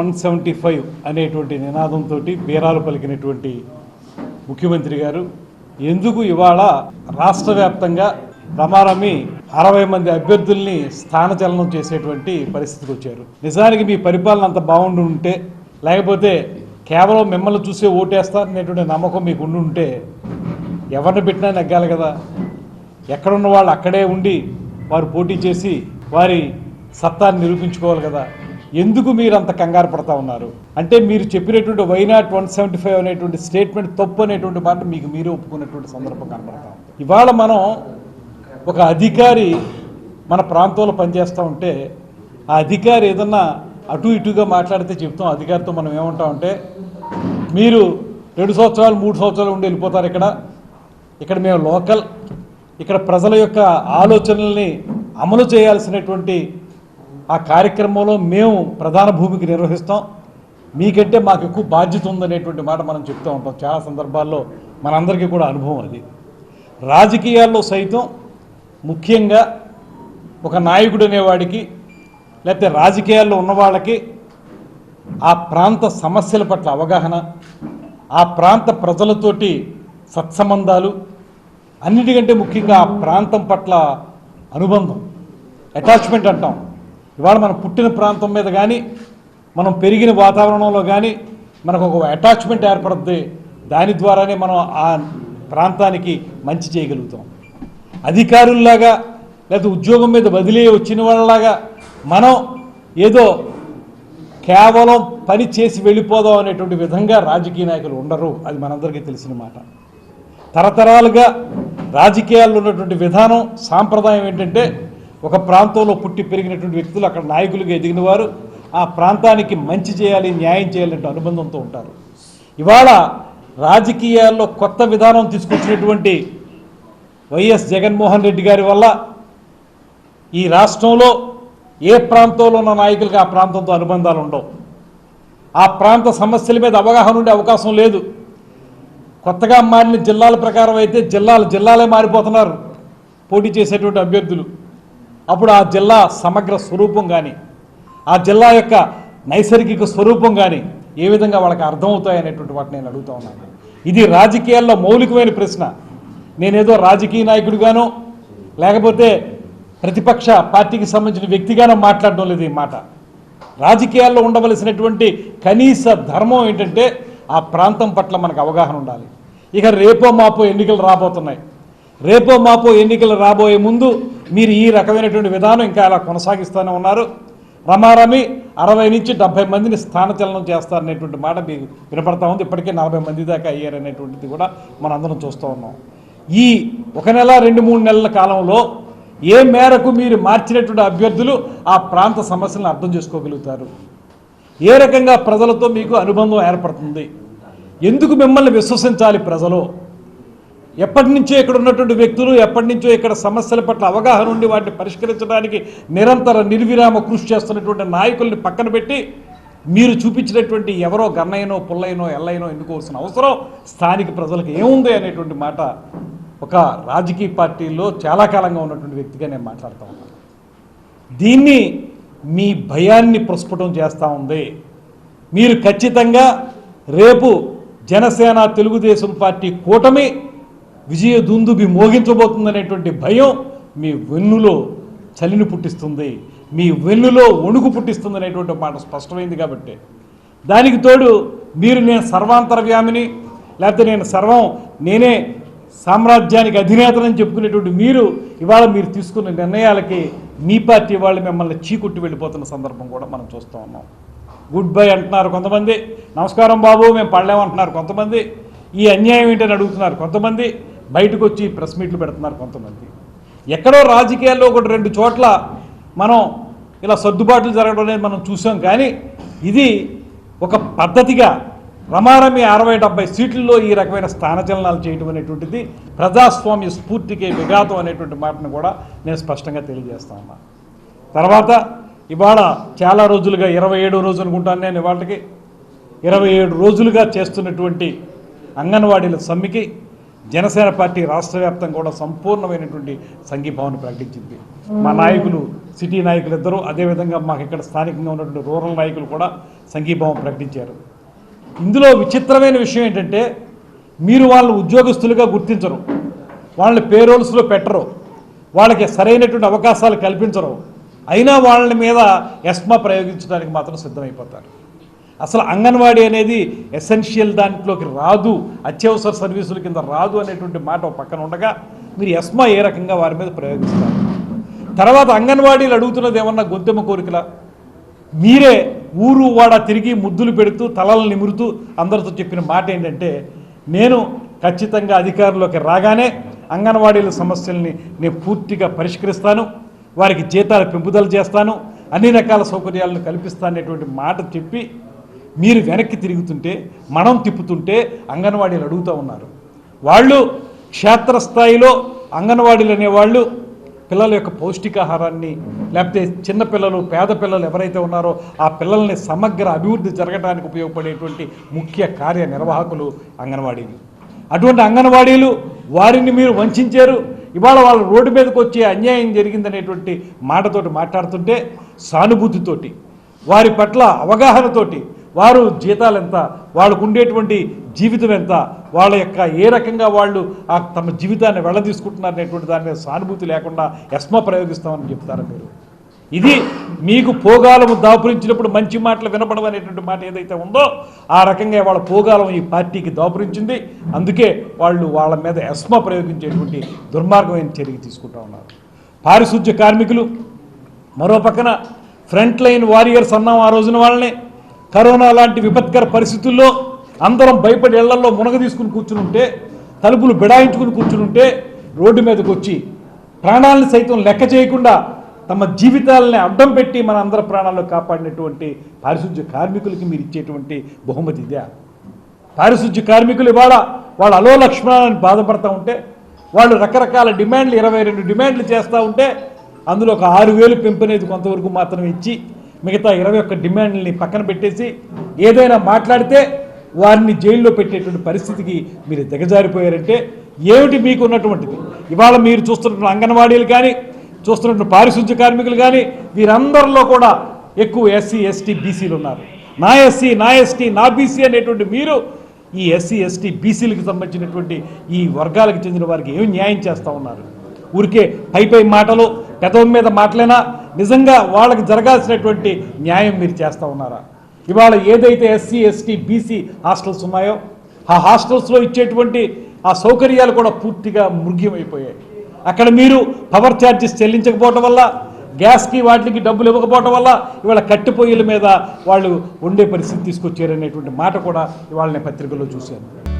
175 అనేటువంటి నినాదంతో బీరాలు పలికినటువంటి ముఖ్యమంత్రి గారు ఎందుకు ఇవాళ రాష్ట్ర వ్యాప్తంగా రమారమి 60 మంది అభ్యర్థుల్ని స్థానచలనం చేసేటువంటి పరిస్థితికి వచ్చారు? నిజానికి మీ పరిపాలన అంత బాగుండి ఉంటే, లేకపోతే కేవలం మిమ్మల్ని చూసే ఓటేస్తారనేటువంటి నమ్మకం మీకు ఉండి ఉంటే ఎవరిని పెట్టినా నెగ్గాలి కదా. ఎక్కడున్న వాళ్ళు అక్కడే ఉండి వారు పోటీ చేసి వారి సత్తాన్ని నిరూపించుకోవాలి కదా. ఎందుకు మీరు అంత కంగారు పడతా ఉన్నారు? అంటే మీరు చెప్పినటువంటి వైనాట్ 175 అనేటువంటి స్టేట్మెంట్ తప్పు అనేటువంటి మాట మీకు మీరే ఒప్పుకున్నటువంటి సందర్భం కనబడతా ఉంది. ఇవాళ మనం ఒక అధికారి మన ప్రాంతంలో పనిచేస్తూ ఉంటే ఆ అధికారి ఏదన్నా అటు ఇటుగా మాట్లాడితే చెప్తాం. అధికారితో మనం ఏమంటామంటే, మీరు 2 సంవత్సరాలు 3 సంవత్సరాలు ఉండి వెళ్ళిపోతారు. ఇక్కడ మేము లోకల్, ఇక్కడ ప్రజల యొక్క ఆలోచనల్ని అమలు చేయాల్సినటువంటి ఆ కార్యక్రమంలో మేము ప్రధాన భూమికి నిర్వహిస్తాం, మీకంటే మాకు ఎక్కువ బాధ్యత ఉందనేటువంటి మాట మనం చెప్తూ ఉంటాం. చాలా సందర్భాల్లో మనందరికీ కూడా అనుభవం అది. రాజకీయాల్లో సైతం ముఖ్యంగా ఒక నాయకుడు అనేవాడికి, లేకపోతే రాజకీయాల్లో ఉన్నవాళ్ళకి ఆ ప్రాంత సమస్యల పట్ల అవగాహన, ఆ ప్రాంత ప్రజలతోటి సత్సంబంధాలు, అన్నిటికంటే ముఖ్యంగా ఆ ప్రాంతం పట్ల అనుబంధం, అటాచ్మెంట్ అంటాం. ఇవాళ మనం పుట్టిన ప్రాంతం మీద కానీ, మనం పెరిగిన వాతావరణంలో కానీ మనకు ఒక అటాచ్మెంట్ ఏర్పడుద్ది. దాని ద్వారానే మనం ఆ ప్రాంతానికి మంచి చేయగలుగుతాం. అధికారుల్లాగా లేదా ఉద్యోగం మీద బదిలీ వచ్చిన వాళ్ళలాగా మనం ఏదో కేవలం పని చేసి వెళ్ళిపోదాం అనేటువంటి విధంగా రాజకీయ నాయకులు ఉండరు. అది మనందరికీ తెలిసిన మాట. తరతరాలుగా రాజకీయాల్లో ఉన్నటువంటి విధానం, సాంప్రదాయం ఏంటంటే, ఒక ప్రాంతంలో పుట్టి పెరిగినటువంటి వ్యక్తులు అక్కడ నాయకులుగా ఎదిగిన వారు ఆ ప్రాంతానికి మంచి చేయాలి, న్యాయం చేయాలంటే అనుబంధంతో ఉంటారు. ఇవాళ రాజకీయాల్లో కొత్త విధానం తీసుకొచ్చినటువంటి వైఎస్ జగన్మోహన్ రెడ్డి గారి వల్ల ఈ రాష్ట్రంలో ఏ ప్రాంతంలో ఉన్న నాయకులకు ఆ ప్రాంతంతో అనుబంధాలు ఉండవు. ఆ ప్రాంత సమస్యల మీద అవగాహన ఉండే అవకాశం లేదు. కొత్తగా మారిన జిల్లాల ప్రకారం అయితే జిల్లాలే మారిపోతున్నారు పోటీ చేసేటువంటి అభ్యర్థులు. అప్పుడు ఆ జిల్లా సమగ్ర స్వరూపం కానీ, ఆ జిల్లా యొక్క నైసర్గిక స్వరూపం కానీ ఏ విధంగా వాళ్ళకి అర్థమవుతాయనేటువంటి వాటిని నేను అడుగుతా ఉన్నాను. ఇది రాజకీయాల్లో మౌలికమైన ప్రశ్న. నేనేదో రాజకీయ నాయకుడిగానో లేకపోతే ప్రతిపక్ష పార్టీకి సంబంధించిన వ్యక్తిగానో మాట్లాడడం లేదు. ఈ మాట రాజకీయాల్లో ఉండవలసినటువంటి కనీస ధర్మం ఏంటంటే ఆ ప్రాంతం పట్ల మనకు అవగాహన ఉండాలి. ఇక రేపో మాపో ఎన్నికలు రాబోతున్నాయి. రేపో మాపో ఎన్నికలు రాబోయే ముందు మీరు ఈ రకమైనటువంటి విధానం ఇంకా అలా కొనసాగిస్తూనే ఉన్నారు. రమారమి 60 నుంచి 70 మందిని స్థానచలనం చేస్తారనేటువంటి మాట మీకు వినపడతా ఉంది. ఇప్పటికే 40 మంది దాకా అయ్యారనేటువంటిది కూడా మనందరం చూస్తూ ఉన్నాం. ఈ 1 నెల 2-3 నెలల కాలంలో ఏ మేరకు మీరు మార్చినటువంటి అభ్యర్థులు ఆ ప్రాంత సమస్యలను అర్థం చేసుకోగలుగుతారు? ఏ రకంగా ప్రజలతో మీకు అనుబంధం ఏర్పడుతుంది? ఎందుకు మిమ్మల్ని విశ్వసించాలి ప్రజలు? ఎప్పటి నుంచో ఇక్కడ ఉన్నటువంటి వ్యక్తులు, ఎప్పటి నుంచో ఇక్కడ సమస్యల పట్ల అవగాహన ఉండి వాటిని పరిష్కరించడానికి నిరంతర నిర్విరామ కృషి చేస్తున్నటువంటి నాయకుల్ని పక్కన పెట్టి మీరు చూపించినటువంటి ఎవరో గన్నయ్యనో పుల్లయ్యనో ఎల్లయ్యనో ఎన్నుకోవాల్సిన అవసరం స్థానిక ప్రజలకు ఏముంది అనేటువంటి మాట ఒక రాజకీయ పార్టీల్లో చాలా కాలంగా ఉన్నటువంటి వ్యక్తిగా నేను మాట్లాడుతూ ఉన్నాను. దీన్ని మీ భయాన్ని ప్రస్ఫుటం చేస్తూ ఉంది. మీరు ఖచ్చితంగా రేపు జనసేన తెలుగుదేశం పార్టీ కూటమి విజయ దుందుబి మోగించబోతుందనేటువంటి భయం మీ వెన్నులో చలిని పుట్టిస్తుంది, మీ వెన్నులో వణుకు పుట్టిస్తుంది అనేటువంటి మాట స్పష్టమైంది. కాబట్టి దానికి తోడు మీరు నేను సర్వాంతర్వ్యామిని, లేకపోతే నేనే సామ్రాజ్యానికి అధినేతనని చెప్పుకునేటువంటి మీరు ఇవాళ మీరు తీసుకున్న నిర్ణయాలకి మీ పార్టీ వాళ్ళు మిమ్మల్ని చీకొట్టి వెళ్ళిపోతున్న సందర్భం కూడా మనం చూస్తూ ఉన్నాం. గుడ్ బై అంటున్నారు కొంతమంది, నమస్కారం బాబు మేము పడలేమంటున్నారు కొంతమంది, ఈ అన్యాయం ఏంటని అడుగుతున్నారు కొంతమంది, బయటకు వచ్చి ప్రెస్ మీట్లు పెడుతున్నారు కొంతమంది. ఎక్కడో రాజకీయాల్లో 1-2 చోట్ల మనం ఇలా సర్దుబాట్లు జరగడం అనేది మనం చూసాం. కానీ ఇది ఒక పద్ధతిగా రమారమి 60-70 సీట్లలో ఈ రకమైన స్థానచలనాలు చేయడం అనేటువంటిది ప్రజాస్వామ్య స్ఫూర్తికి విఘాతం అనేటువంటి మాటను కూడా నేను స్పష్టంగా తెలియజేస్తా ఉన్నా. తర్వాత ఇవాళ చాలా రోజులుగా 27వ రోజు అనుకుంటాను నేను, ఇవాళకి 27 రోజులుగా చేస్తున్నటువంటి అంగన్వాడీల సమ్మెకి జనసేన పార్టీ రాష్ట్ర వ్యాప్తంగా కూడా సంపూర్ణమైనటువంటి సంఘీభావాన్ని ప్రకటించింది. మా నాయకులు, సిటీ నాయకులు ఇద్దరు, అదేవిధంగా మాకు ఇక్కడ స్థానికంగా ఉన్నటువంటి రూరల్ నాయకులు కూడా సంఘీభావం ప్రకటించారు. ఇందులో విచిత్రమైన విషయం ఏంటంటే మీరు వాళ్ళని ఉద్యోగస్తులుగా గుర్తించరు, వాళ్ళని పేరోల్స్లో పెట్టరు, వాళ్ళకి సరైనటువంటి అవకాశాలు కల్పించరు, అయినా వాళ్ళ మీద ఎస్మా ప్రయోగించడానికి మాత్రం సిద్ధమైపోతారు. అసలు అంగన్వాడీ అనేది ఎసెన్షియల్ దాంట్లోకి రాదు, అత్యవసర సర్వీసుల కింద రాదు అనేటువంటి మాట పక్కన ఉండగా మీరు ఎస్మా ఏ రకంగా వారి మీద ప్రయోగిస్తారు. తర్వాత అంగన్వాడీలు అడుగుతున్నది ఏమన్నా గొంతెమ్మ కోరికలా? మీరే ఊరు వాడ తిరిగి ముద్దులు పెడుతూ తలలు నిమురుతూ అందరితో చెప్పిన మాట ఏంటంటే నేను ఖచ్చితంగా అధికారంలోకి రాగానే అంగన్వాడీల సమస్యల్ని నేను పూర్తిగా పరిష్కరిస్తాను, వారికి జీతాలు పెంపుదల చేస్తాను, అన్ని రకాల సౌకర్యాలను కల్పిస్తాననేటువంటి మాట చెప్పి మీరు వెనక్కి తిరుగుతుంటే, మనం తిప్పుతుంటే అంగన్వాడీలు అడుగుతూ ఉన్నారు. వాళ్ళు క్షేత్రస్థాయిలో అంగన్వాడీలు అనేవాళ్ళు పిల్లల యొక్క పౌష్టికాహారాన్ని, లేకపోతే చిన్నపిల్లలు పేద పిల్లలు ఎవరైతే ఉన్నారో ఆ పిల్లల్ని సమగ్ర అభివృద్ధి జరగడానికి ఉపయోగపడేటువంటి ముఖ్య కార్యనిర్వాహకులు అంగన్వాడీలు. అటువంటి అంగన్వాడీలు వారిని మీరు వంచారు. ఇవాళ వాళ్ళు రోడ్డు మీదకి వచ్చి అన్యాయం జరిగిందనేటువంటి మాటతోటి మాట్లాడుతుంటే సానుభూతితోటి, వారి పట్ల అవగాహనతోటి, వారు జీతాలు ఎంత, వాళ్ళకు ఉండేటువంటి జీవితం ఎంత, వాళ్ళ యొక్క ఏ రకంగా వాళ్ళు తమ జీవితాన్ని వెళ్ళదీసుకుంటున్నారు అనేటువంటి దాని మీద సానుభూతి లేకుండా ఎస్మా ప్రయోగిస్తామని చెప్తారు మీరు. ఇది మీకు పోగాలము దాపురించినప్పుడు మంచి మాటలు వినపడవు అనేటువంటి మాట ఏదైతే ఉందో ఆ రకంగా వాళ్ళ పోగాలం ఈ పార్టీకి దాపురించింది. అందుకే వాళ్ళు వాళ్ళ మీద ఎస్మా ప్రయోగించేటువంటి దుర్మార్గమైన చర్య తీసుకుంటా ఉన్నారు. పారిశుద్ధ్య కార్మికులు మరో పక్కన ఫ్రంట్ లైన్ వారియర్స్ అన్నాం ఆ రోజున వాళ్ళని. కరోనా లాంటి విపత్కర పరిస్థితుల్లో అందరం భయపడి ఇళ్లలో మునగ తీసుకుని కూర్చుని ఉంటే, తలుపులు బిడాయించుకుని కూర్చుని ఉంటే రోడ్డు మీదకి వచ్చి ప్రాణాలను సైతం లెక్క చేయకుండా తమ జీవితాలని అడ్డం పెట్టి మన అందరి ప్రాణాలను కాపాడినటువంటి పారిశుద్ధ్య కార్మికులకి మీరు ఇచ్చేటువంటి బహుమతి ఇదే. పారిశుద్ధ్య కార్మికులు ఇవాళ వాళ్ళు అలో లక్ష్మణాన్ని బాధపడతా ఉంటే, వాళ్ళు రకరకాల డిమాండ్లు 22 డిమాండ్లు చేస్తూ ఉంటే అందులో ఒక 6,000 పెంపునేది కొంతవరకు మాత్రమే ఇచ్చి మిగతా 21 డిమాండ్లని పక్కన పెట్టేసి ఏదైనా మాట్లాడితే వారిని జైల్లో పెట్టేటువంటి పరిస్థితికి మీరు దిగజారిపోయారంటే ఏమిటి మీకు ఉన్నటువంటిది? ఇవాళ మీరు చూస్తున్న అంగన్వాడీలు కానీ, చూస్తున్న పారిశుద్ధ్య కార్మికులు కానీ వీరందరిలో కూడా ఎక్కువ ఎస్సీ ఎస్టీ బీసీలు ఉన్నారు. నా ఎస్సీ నా ఎస్టీ నా బీసీ అనేటువంటి మీరు ఈ ఎస్సీ ఎస్టీ బీసీలకు సంబంధించినటువంటి ఈ వర్గాలకు చెందిన వారికి ఏమి న్యాయం చేస్తూ ఉన్నారు? ఊరికే పై మాటలు, పెదవి మీద మాటలేనా? నిజంగా వాళ్ళకి జరగాల్సినటువంటి న్యాయం మీరు చేస్తూ ఉన్నారా? ఇవాళ ఏదైతే ఎస్సీ ఎస్టీ బీసీ హాస్టల్స్ ఉన్నాయో ఆ హాస్టల్స్లో ఇచ్చేటువంటి ఆ సౌకర్యాలు కూడా పూర్తిగా మృగ్యమైపోయాయి. అక్కడ మీరు పవర్ ఛార్జెస్ చెల్లించకపోవటం వల్ల, గ్యాస్కి వాటికి డబ్బులు ఇవ్వకపోవటం వల్ల ఇవాళ కట్టె పొయ్యిల మీద వాళ్ళు వండే పరిస్థితి తీసుకొచ్చారనేటువంటి మాట కూడా ఇవాళ నేను పత్రికల్లో చూశాను.